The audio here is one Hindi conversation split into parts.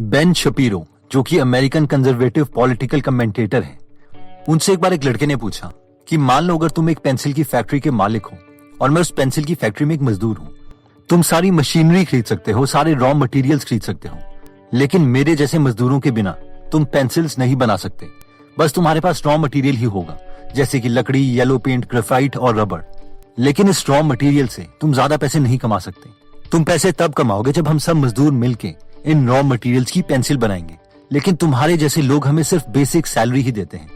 बेन शपीरो, जो कि अमेरिकन कंजर्वेटिव पॉलिटिकल कमेंटेटर है, उनसे एक बार एक लड़के ने पूछा कि मान लो अगर तुम एक पेंसिल की फैक्ट्री के मालिक हो और मैं उस पेंसिल की फैक्ट्री में एक मजदूर हूं। तुम सारी मशीनरी खरीद सकते हो, सारे रॉ मटेरियल्स खरीद सकते हो, लेकिन मेरे जैसे मजदूरों के बिना तुम पेंसिल्स नहीं बना सकते। बस तुम्हारे पास रॉ मटेरियल ही होगा, जैसे कि लकड़ी, येलो पेंट, ग्रेफाइट और रबड़। लेकिन इस रॉ मटेरियल से तुम ज्यादा पैसे नहीं कमा सकते। तुम पैसे तब कमाओगे जब हम सब मजदूर मिलके इन रॉ मटेरियल्स की पेंसिल बनाएंगे। लेकिन तुम्हारे जैसे लोग हमें सिर्फ बेसिक सैलरी ही देते हैं।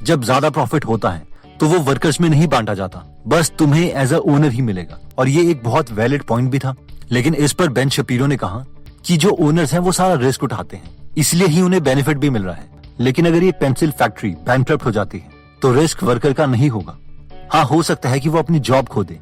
जब ज्यादा प्रॉफिट होता है तो वो वर्कर्स में नहीं बांटा जाता, बस तुम्हें एज अ ओनर ही मिलेगा। और ये एक बहुत वैलिड पॉइंट भी था। लेकिन इस पर बेन शपीरो ने कहा कि जो ओनर्स हैं वो सारा रिस्क उठाते हैं, इसलिए ही उन्हें बेनिफिट भी मिल रहा है। लेकिन अगर ये पेंसिल फैक्ट्री बैंकक्रप्ट हो जाती है तो रिस्क वर्कर का नहीं होगा। हाँ, हो सकता है कि वो अपनी जॉब खो दे,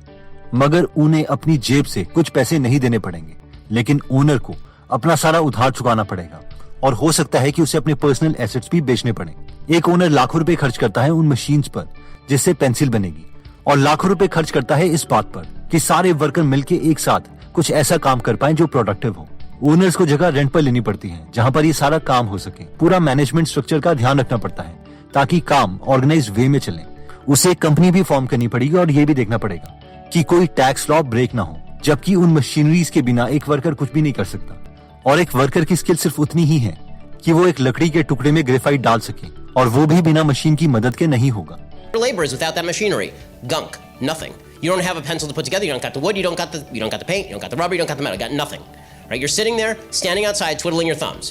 मगर उन्हें अपनी जेब से कुछ पैसे नहीं देने पड़ेंगे। लेकिन ओनर को अपना सारा उधार चुकाना पड़ेगा और हो सकता है कि उसे अपने पर्सनल एसेट्स भी बेचने पड़े। एक ओनर लाखों रुपए खर्च करता है उन मशीन्स पर जिससे पेंसिल बनेगी, और लाखों रुपए खर्च करता है इस बात पर कि सारे वर्कर मिलके एक साथ कुछ ऐसा काम कर पाएं जो प्रोडक्टिव हो। ओनर्स को जगह रेंट पर लेनी पड़ती है जहां पर ये सारा काम हो सके। पूरा मैनेजमेंट स्ट्रक्चर का ध्यान रखना पड़ता है ताकि काम ऑर्गेनाइज वे में चले। उसे एक कंपनी भी फॉर्म करनी पड़ेगी और ये भी देखना पड़ेगा कि कोई टैक्स लॉ ब्रेक ना हो, जबकि उन मशीनरीज के बिना एक वर्कर कुछ भी नहीं कर सकता। और एक वर्कर की स्किल सिर्फ उतनी ही है कि वो एक लकड़ी के टुकड़े में ग्रेफाइट डाल सके, और वो भी बिना मशीन की मदद के नहीं होगा। Labor is without that machinery. Gunk. Nothing. You don't have a pencil to put together. You don't got the wood. You don't got the paint. You don't got the rubber. You don't got the metal. You got nothing. Right? You're sitting there, standing outside, twiddling your thumbs.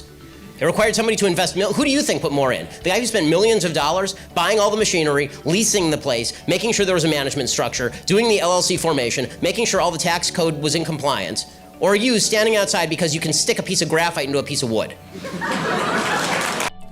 It required somebody to invest. Who do you think put more in? The guy who spent millions of dollars buying all the machinery, leasing the place, making sure there was a management structure, doing the LLC formation, making sure all the tax code was in compliance, or you standing outside because you can stick a piece of graphite into a piece of wood?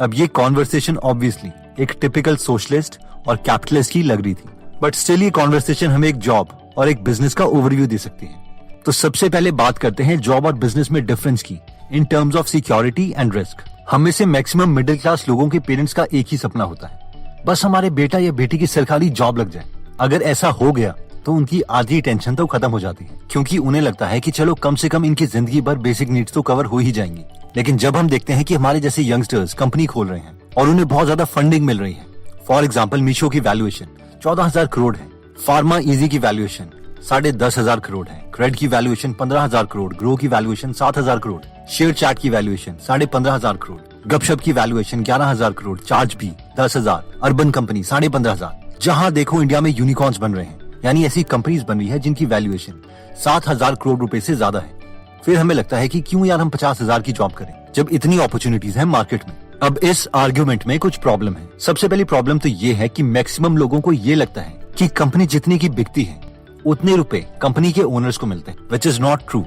अब ये कॉन्वर्सेशन ऑब्वियसली एक टिपिकल सोशलिस्ट और कैपिटलिस्ट की लग रही थी, बट स्टिल ये कॉन्वर्सेशन हमें एक जॉब और एक बिजनेस का ओवरव्यू दे सकती है। तो सबसे पहले बात करते हैं जॉब और बिजनेस में डिफरेंस की in terms of security and risk. हम में से मैक्सिमम मिडिल क्लास लोगों के पेरेंट्स का एक ही सपना होता है, बस हमारे बेटा या बेटी की सरकारी जॉब लग जाए। अगर ऐसा हो गया तो उनकी आधी टेंशन तो खत्म हो जाती है, क्योंकि उन्हें लगता है कि चलो कम से कम इनकी जिंदगी भर बेसिक नीड्स तो कवर हो ही जाएंगी। लेकिन जब हम देखते हैं कि हमारे जैसे यंगस्टर्स कंपनी खोल रहे हैं और उन्हें बहुत ज्यादा फंडिंग मिल रही है, फॉर एग्जाम्पल मीशो की वैल्यूएशन 14,000 करोड़ है, फार्मा इजी की वैल्यूएशन 10,500 करोड़ है, क्रेड की वैल्यूएशन 15,000 करोड़, ग्रो की वैल्यूएशन 7,000 करोड़, शेयर चैट की वैल्यूएशन 15,500 करोड़, गपशप की वैल्यूएशन 11,000 करोड़, चार्ज भी 10,000, अर्बन कंपनी 15,500। जहां देखो इंडिया में यूनिकॉर्न्स बन रहे हैं, यानी ऐसी कंपनीज बन रही है जिनकी वैल्यूएशन 7,000 करोड़ रुपए से ज्यादा है। फिर हमें लगता है कि क्यों यार हम 50,000 की जॉब करें जब इतनी अपॉर्चुनिटीज हैं मार्केट में। अब इस आर्ग्यूमेंट में कुछ प्रॉब्लम है। सबसे पहली प्रॉब्लम तो ये है कि मैक्सिमम लोगों को ये लगता है कि कंपनी जितने की बिकती है उतने रुपए कंपनी के ओनर्स को मिलते हैं, विच इज नॉट ट्रू।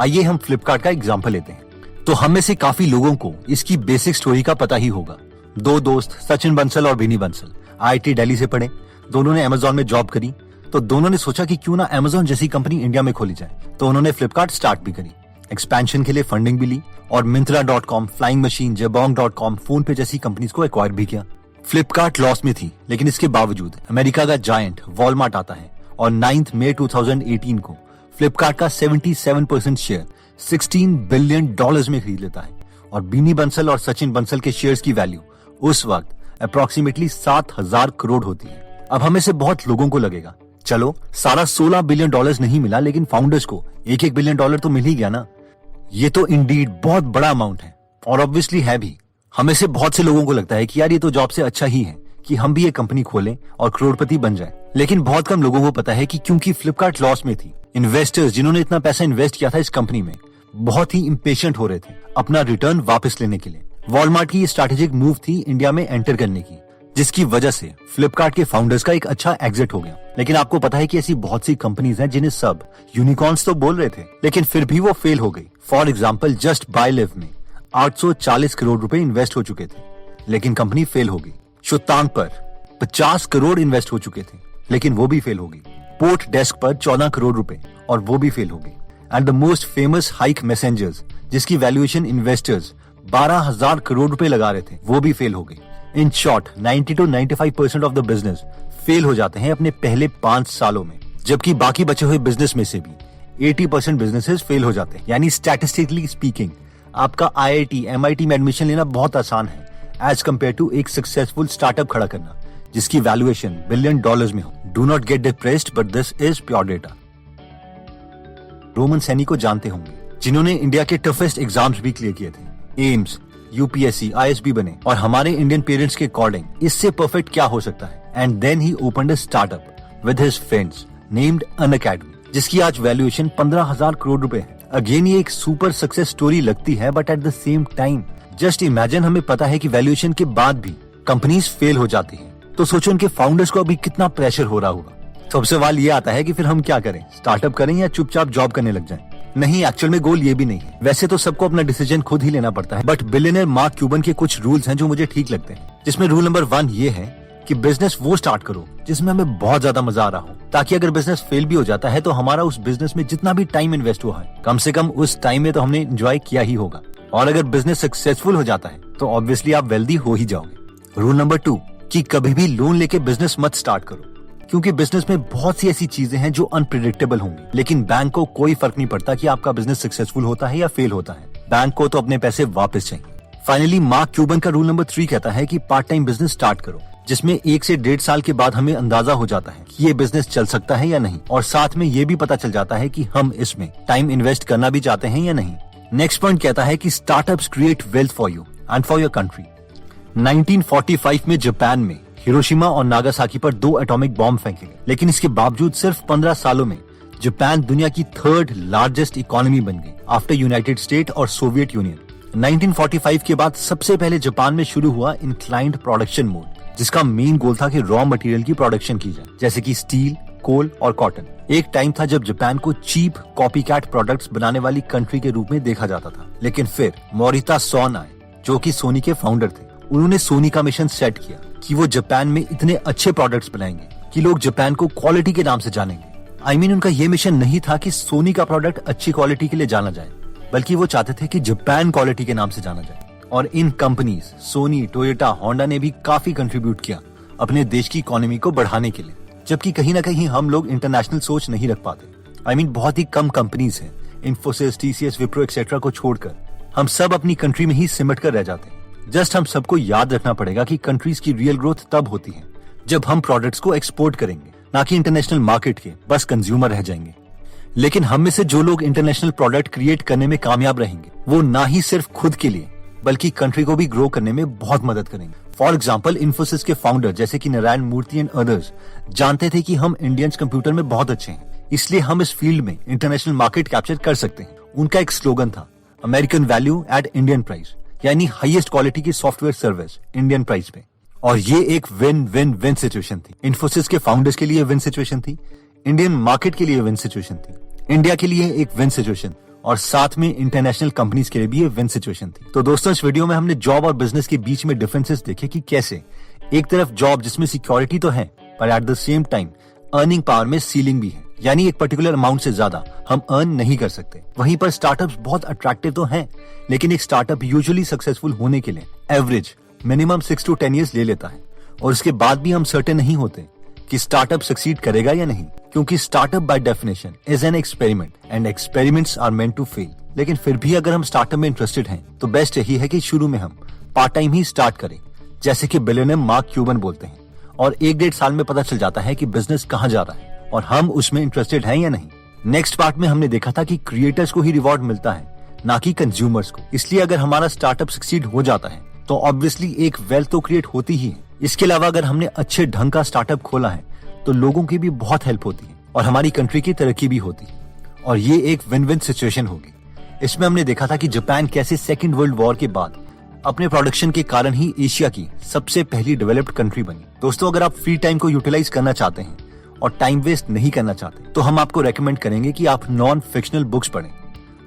आइए हम फ्लिपकार्ट का एग्जाम्पल लेते हैं। तो हम में से काफी लोगों को इसकी बेसिक स्टोरी का पता ही होगा। दो दोस्त सचिन बंसल और बिनी बंसल IIT दिल्ली से पढ़े, दोनों ने अमेजोन में जॉब करी, तो दोनों ने सोचा कि क्यों ना अमेजोन जैसी कंपनी इंडिया में खोली जाए। तो उन्होंने फ्लिपकार्ट स्टार्ट भी करी, एक्सपेंशन के लिए फंडिंग भी ली और Myntra.com, flying machine, Jabong.com, phone पे जैसी कंपनीज को एक्वायर भी किया। फ्लिपकार्ट लॉस में थी, लेकिन इसके बावजूद अमेरिका का जायंट वॉलमार्ट आता है और 9 मई 2018 को फ्लिपकार्ट का 77% शेयर $16 बिलियन में खरीद लेता है। और बीनी बंसल और सचिन बंसल के शेयर्स की वैल्यू उस वक्त अप्रोक्सीमेटली 7,000 करोड़ होती है। अब हमें से बहुत लोगों को लगेगा चलो सारा $16 बिलियन नहीं मिला, लेकिन फाउंडर्स को $1 बिलियन तो मिल ही गया ना। ये तो इंडीड बहुत बड़ा अमाउंट है, और ऑब्वियसली है भी। हमें से बहुत से लोगों को लगता है कि यार ये तो जॉब से अच्छा ही है कि हम भी ये कंपनी खोलें और करोड़पति बन जाए। लेकिन बहुत कम लोगों को पता है कि क्योंकि फ्लिपकार्ट लॉस में थी, इन्वेस्टर्स जिन्होंने इतना पैसा इन्वेस्ट किया था इस कंपनी में बहुत ही इम्पेशेंट हो रहे थे अपना रिटर्न वापस लेने के लिए। वॉलमार्ट की ये स्ट्रैटेजिक मूव थी इंडिया में एंटर करने की, जिसकी वजह से फ्लिपकार्ट के फाउंडर्स का एक अच्छा एग्जिट हो गया। लेकिन आपको पता है कि ऐसी बहुत सी कंपनीज हैं जिन्हें सब यूनिकॉर्न्स तो बोल रहे थे, लेकिन फिर भी वो फेल हो गई। For example just by live में 840 करोड़ रुपए इन्वेस्ट हो चुके थे, लेकिन कंपनी फेल हो गई। शुतांग पर 50 करोड़ इन्वेस्ट हो चुके थे, लेकिन वो भी फेल हो गई। पोर्ट डेस्क पर 14 करोड़ रुपए, और वो भी फेल हो गई। And the most famous hike messengers, जिसकी वैल्यूएशन इन्वेस्टर्स 12,000 करोड़ रुपए लगा रहे थे, वो भी फेल हो गई। In short 90 to 95% of the business fail हो जाते हैं अपने पहले 5 सालों में, जबकि बाकी बचे हुए बिजनेस में से भी 80% बिजनेसेस फेल हो जाते हैं। यानी स्टैटिस्टिकली स्पीकिंग आपका IIT, MIT में एडमिशन लेना बहुत आसान है एज कम्पेयर टू एक सक्सेसफुल स्टार्टअप खड़ा करना जिसकी वैल्यूएशन $1 बिलियन में हो। Do not get depressed, but this is pure data. Roman Saini को जानते होंगे, जिन्होंने इंडिया के टफेस्ट एग्जाम्स भी क्लियर किए थे, एम्स, UPSC, ISB बने, और हमारे इंडियन पेरेंट्स के अकॉर्डिंग इससे परफेक्ट क्या हो सकता है। And then he opened a startup with his friends named Unacademy, जिसकी आज वैल्यूएशन 15,000 करोड़ रुपए है। अगेन ये एक सुपर सक्सेस स्टोरी लगती है, but at the same time just imagine, हमें पता है कि वैल्यूएशन के बाद भी कंपनीज फेल हो जाती है, तो सोचो उनके फाउंडर्स को अभी कितना प्रेशर हो रहा होगा। तो अब सवाल ये आता है कि फिर हम क्या करें, स्टार्टअप करें या चुपचाप जॉब करने लग जाएं? नहीं, एक्चुअल में गोल ये भी नहीं है। वैसे तो सबको अपना डिसीजन खुद ही लेना पड़ता है, बट बिलियनर मार्क क्यूबन के कुछ रूल्स हैं जो मुझे ठीक लगते हैं, जिसमें रूल नंबर 1 ये है कि बिजनेस वो स्टार्ट करो जिसमें हमें बहुत ज्यादा मजा आ रहा हो, ताकि अगर बिजनेस फेल भी हो जाता है तो हमारा उस बिजनेस में जितना भी टाइम इन्वेस्ट हुआ है, कम से कम उस टाइम में तो हमने एंजॉय किया ही होगा। और अगर बिजनेस सक्सेसफुल हो जाता है तो ऑब्वियसली आप वेल्दी हो ही जाओगे। रूल नंबर 2 कि कभी भी लोन लेके बिजनेस मत स्टार्ट करो, क्योंकि बिजनेस में बहुत सी ऐसी चीजें हैं जो अनप्रिडिक्टेबल होंगी, लेकिन बैंक को कोई फर्क नहीं पड़ता कि आपका बिजनेस सक्सेसफुल होता है या फेल होता है। बैंक को तो अपने पैसे वापस चाहिए। फाइनली मार्क क्यूबन का रूल नंबर 3 कहता है कि पार्ट टाइम बिजनेस स्टार्ट करो, जिसमें 1 से 1.5 साल के बाद हमें अंदाजा हो जाता है कि ये बिजनेस चल सकता है या नहीं, और साथ में ये भी पता चल जाता है कि हम इसमें टाइम इन्वेस्ट करना भी चाहते हैं या नहीं। नेक्स्ट पॉइंट कहता है कि startups create wealth for you and for your country. 1945 में जापान में हिरोशिमा और नागासाकी पर 2 एटॉमिक बॉम्ब फेंके गए, लेकिन इसके बावजूद सिर्फ 15 सालों में जापान दुनिया की 3rd लार्जेस्ट इकोनॉमी बन गई आफ्टर यूनाइटेड स्टेट और सोवियत यूनियन। 1945 के बाद सबसे पहले जापान में शुरू हुआ इंक्लाइंड प्रोडक्शन मोड, जिसका मेन गोल था कि रॉ मटेरियल की प्रोडक्शन की जाए, जैसे कि स्टील, कोल और कॉटन। एक टाइम था जब जापान को चीप कॉपीकैट प्रोडक्ट्स बनाने वाली कंट्री के रूप में देखा जाता था, लेकिन फिर मोरिता सोन आए, जो कि सोनी के फाउंडर थे। उन्होंने सोनी का मिशन सेट किया कि वो जापान में इतने अच्छे प्रोडक्ट्स बनाएंगे कि लोग जापान को क्वालिटी के नाम से जानेंगे। उनका ये मिशन नहीं था कि सोनी का प्रोडक्ट अच्छी क्वालिटी के लिए जाना जाए, बल्कि वो चाहते थे कि जापान क्वालिटी के नाम से जाना जाए। और इन कंपनीज सोनी, टोयोटा, होंडा ने भी काफी कंट्रीब्यूट किया अपने देश की इकोनॉमी को बढ़ाने के लिए, जबकि कहीं ना कहीं हम लोग इंटरनेशनल सोच नहीं रख पाते। बहुत ही कम कंपनीज हैं, इन्फोसिस, TCS, विप्रो एक्सेट्रा को छोड़कर हम सब अपनी कंट्री में ही सिमट कर रह जाते हैं। जस्ट हम सबको याद रखना पड़ेगा कि कंट्रीज की रियल ग्रोथ तब होती है जब हम प्रोडक्ट्स को एक्सपोर्ट करेंगे, ना कि इंटरनेशनल मार्केट के बस कंज्यूमर रह जाएंगे। लेकिन हम में से जो लोग इंटरनेशनल प्रोडक्ट क्रिएट करने में कामयाब रहेंगे, वो ना ही सिर्फ खुद के लिए बल्कि कंट्री को भी ग्रो करने में बहुत मदद करेंगे। फॉर एग्जाम्पल, इन्फोसिस के फाउंडर जैसे कि नारायण मूर्ति एंड अदर्स जानते थे कि हम इंडियंस कंप्यूटर में बहुत अच्छे हैं, इसलिए हम इस फील्ड में इंटरनेशनल मार्केट कैप्चर कर सकते हैं। उनका एक स्लोगन था, American value at Indian price, यानी हाईएस्ट क्वालिटी की सॉफ्टवेयर सर्विस इंडियन प्राइस पे। और ये एक विन विन विन सिचुएशन थी। इन्फोसिस के फाउंडर्स के लिए विन सिचुएशन थी, इंडियन मार्केट के लिए विन सिचुएशन थी, इंडिया के लिए एक विन सिचुएशन, और साथ में इंटरनेशनल कंपनीज के लिए भी ये विन सिचुएशन थी। तो दोस्तों, इस वीडियो में हमने जॉब और बिजनेस के बीच में डिफरेंसेस देखे कि कैसे एक तरफ जॉब जिसमें सिक्योरिटी तो है, पर at the same time earning power में सीलिंग भी है, यानी एक पर्टिकुलर अमाउंट से ज्यादा हम अर्न नहीं कर सकते। वहीं पर स्टार्टअप्स बहुत अट्रैक्टिव तो हैं, लेकिन एक स्टार्टअप यूजुअली सक्सेसफुल होने के लिए एवरेज मिनिमम 6 to 10 years ले लेता है, और उसके बाद भी हम सर्टेन नहीं होते कि स्टार्टअप सक्सीड करेगा या नहीं, क्योंकि startup by definition is an experiment and experiments are meant to fail. लेकिन फिर भी अगर हम स्टार्टअप में इंटरेस्टेड हैं, तो बेस्ट यही है कि शुरू में हम पार्ट टाइम ही स्टार्ट करें, जैसे कि बिलियनर मार्क क्यूबन बोलते हैं, और 1-1.5 साल में पता चल जाता है कि बिजनेस कहाँ जा रहा है और हम उसमें इंटरेस्टेड हैं या नहीं। नेक्स्ट पार्ट में हमने देखा था कि क्रिएटर्स को ही रिवॉर्ड मिलता है, ना कि कंज्यूमर्स को। इसलिए अगर हमारा स्टार्टअप सक्सीड हो जाता है तो ऑब्वियसली एक वेल्थ तो क्रिएट होती ही है। इसके अलावा अगर हमने अच्छे ढंग का स्टार्टअप खोला है तो लोगों की भी बहुत हेल्प होती है और हमारी कंट्री की तरक्की भी होती है, और ये एक विन विन सिचुएशन होगी। इसमें हमने देखा था कि जापान कैसे सेकेंड वर्ल्ड वॉर के बाद अपने प्रोडक्शन के कारण ही एशिया की सबसे पहली डेवलप्ड कंट्री बनी। दोस्तों, अगर आप फ्री टाइम को यूटिलाइज करना चाहते हैं और टाइम वेस्ट नहीं करना चाहते, तो हम आपको रेकमेंड करेंगे कि आप नॉन फिक्शनल बुक्स पढ़ें।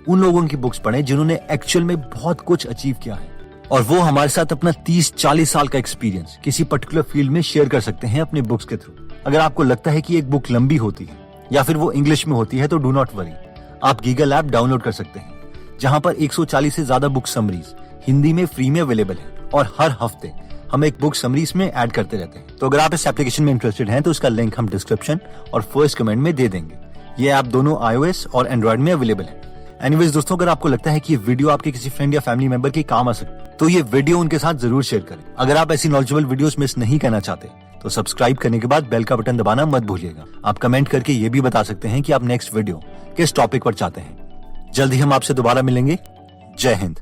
उन लोगों की बुक्स पढ़ें जिन्होंने एक्चुअल में बहुत कुछ अचीव किया है, और वो हमारे साथ अपना 30-40 साल का एक्सपीरियंस किसी पर्टिकुलर फील्ड में शेयर कर सकते हैं अपने बुक्स के थ्रू। अगर आपको लगता है कि एक बुक लंबी होती है या फिर वो इंग्लिश में होती है, तो डू नॉट वरी, आप गीगल ऐप डाउनलोड कर सकते हैं, जहां पर 140 से ज्यादा बुक समरीज हिंदी में फ्री में अवेलेबल है, और हर हफ्ते हम एक बुक समरी इसमें ऐड करते रहते हैं। तो अगर आप इस एप्लीकेशन में इंटरेस्टेड हैं, तो उसका लिंक हम डिस्क्रिप्शन और फर्स्ट कमेंट में दे देंगे। ये ऐप दोनों iOS और एंड्रॉइड में अवेलेबल है। एनीवेज दोस्तों, अगर आपको लगता है कि ये वीडियो आपके किसी फ्रेंड या फैमिली मेंबर के काम आ सकती तो ये वीडियो उनके साथ जरूर शेयर करें। अगर आप ऐसी नॉलेजेबल वीडियोस मिस नहीं करना चाहते तो सब्सक्राइब करने के बाद बेल का बटन दबाना मत भूलिएगा। आप कमेंट करके ये भी बता सकते हैं कि आप नेक्स्ट वीडियो किस टॉपिक पर चाहते हैं। जल्द ही हम आपसे दोबारा मिलेंगे। जय हिंद।